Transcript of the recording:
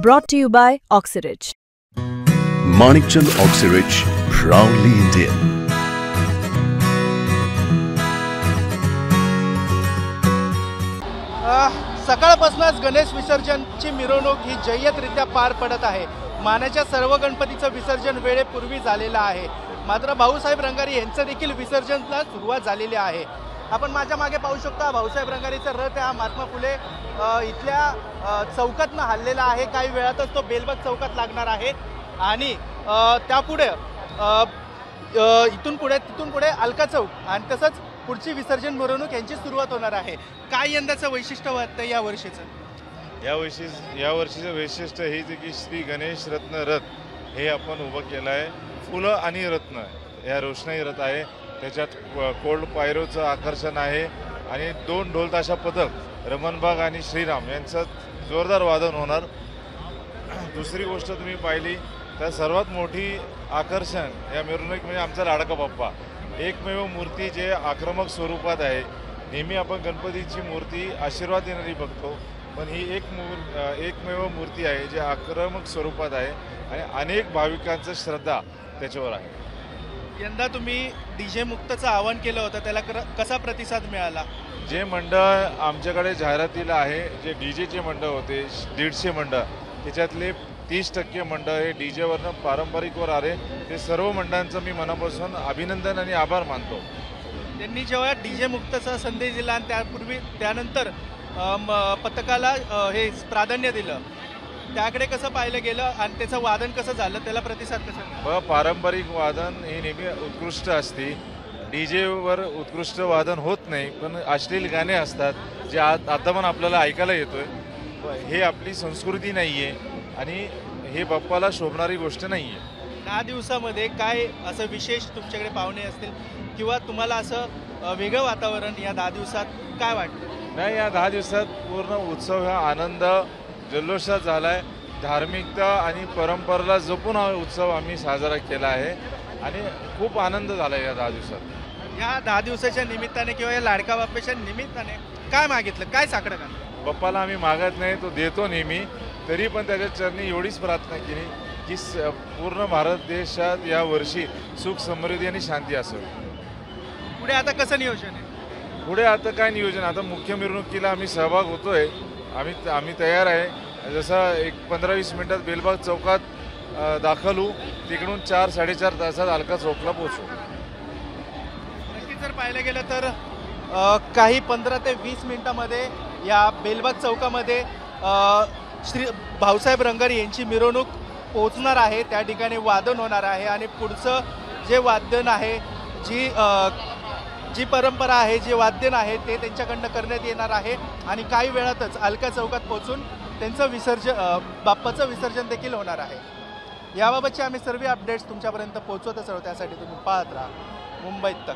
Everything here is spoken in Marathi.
Brought to you by Oxyrich. Manikchand Oxyrich, proudly Indian. सकाळपासूनच गणेश विसर्जनची मिरवणूक ही जय्यतरित्या पार पडत आहे। मानाच्या सर्व गणपतीचं विसर्जन वेळेपूर्वी झालेलं आहे। मात्र भाऊसाहेब रंगारी यांचं देखील विसर्जनाला सुरुवात झालेली आहे। आपण माझ्या मागे पाहू शकता भाऊसाहेब रंगारीचा रथ हा महात्मा फुले इथल्या चौकातनं हल्लेला आहे। काही वेळातच तो बेलबाग चौकात लागणार आहे आणि त्यापुढे तिथून पुढे अलका चौक आणि तसंच पुढची विसर्जन मिरवणूक यांची सुरुवात होणार आहे। काय यंदाचं वैशिष्ट्य वाटतं या वर्षीचं? या वर्षीचं वैशिष्ट्य हे जे की श्री गणेश रत्न रथ हे आपण उभं केलं आहे। फुलं आणि रत्न या रोषणाई रथ आहे। त्याच्यात कोल्ड पायरोचं आकर्षण आहे आणि 2 ढोलताशा पथक रमणबाग आणि श्रीराम यांचं जोरदार वादन होणार। दुसरी गोष्ट तुम्ही पाहिली तर सर्वात मोठी आकर्षण या मिरवणुकीत म्हणजे आमचा लाडका बाप्पा, एकमेव मूर्ती जे आक्रमक स्वरूपात आहे। नेहमी आपण गणपतीची मूर्ती आशीर्वाद देणारी बघतो, पण ही एकमेव मूर्ती आहे जे आक्रमक स्वरूपात आहे आणि अनेक भाविकांचं श्रद्धा त्याच्यावर आहे। यंदा तुम्ही डीजे मुक्तचं आवाहन केलं होतं, त्याला कसा प्रतिसाद मिळाला? जे मंडळ आमच्याकडे जाहिरातीला आहे, जे डीजेचे मंडळ होते 150 मंडळ, त्याच्यातले 30% मंडळ हे डीजेवरनं पारंपरिकवर आले। ते सर्व मंडळांचं मी मनापासून अभिनंदन आणि आभार मानतो। त्यांनी जेव्हा डीजे मुक्तचा संदेश दिला आणि त्यानंतर पथकाला हे प्राधान्य दिलं, त्याकडे कसं पाहिलं गेलं आणि त्याचं वादन कसं झालं, त्याला प्रतिसाद कसा? पारंपरिक वादन ही नेहमी उत्कृष्ट असते। डीजेवर उत्कृष्ट वादन होत नाही, पण अश्लील गाणे असतात जे आता पण आपल्याला ऐकायला येतोय। हे आपली संस्कृती नाही आहे आणि हे बाप्पाला शोभणारी गोष्ट नाही आहे। 10 दिवसामध्ये काय असं विशेष तुमच्याकडे पाहुणे असतील किंवा तुम्हाला असं वेगळं वातावरण या 10 दिवसात काय वाटतं? नाही, या 10 दिवसात पूर्ण उत्सव हा आनंद जल्लोषात झाला आहे। धार्मिकता आणि परंपरेला जपून हा उत्सव आम्ही साजरा केला आहे आणि खूप आनंद झाला या 10 दिवसात। या 10 दिवसाच्या निमित्ताने किंवा या लाडका बाप्पाच्या निमित्ताने काय मागितलं, काय साकडं का? बाप्पाला आम्ही मागत नाही, तो देतो नेहमी। तरी पण त्याच्या चरणी एवढीच प्रार्थना केली की पूर्ण भारत देशात या वर्षी सुख समृद्धी आणि शांती असावी। पुढे आता कसं नियोजन आहे? पुढे आता काय नियोजन, आता मुख्य मिरवणुकीला आम्ही सहभाग होतोय, आम्ही तयार आहे। जसं एक 15-20 मिनिटात बेलबाग चौकात दाखल होऊ, तिकडून 4-4.5 तासात अलका चौकला पोहोचू। नक्कीच जर पाहिलं गेलं तर काही 15 ते 20 मिनिटांमध्ये या बेलबाग चौकामध्ये श्री भाऊसाहेब रंगारी यांची मिरवणूक पोहोचणार आहे। त्या ठिकाणी वादन होणार आहे आणि पुढचं जे वादन आहे, जी परंपरा आहे, जे वाद्यन आहे ते त्यांच्याकडनं करण्यात येणार आहे आणि काही वेळातच अलका चौकात पोहोचून त्यांचं बाप्पाचं विसर्जन देखील होणार आहे। याबाबतचे आम्ही सर्व अपडेट्स तुमच्यापर्यंत पोहोचवतच आहोत, त्यासाठी तुम्ही पाहत राहा मुंबईत तक।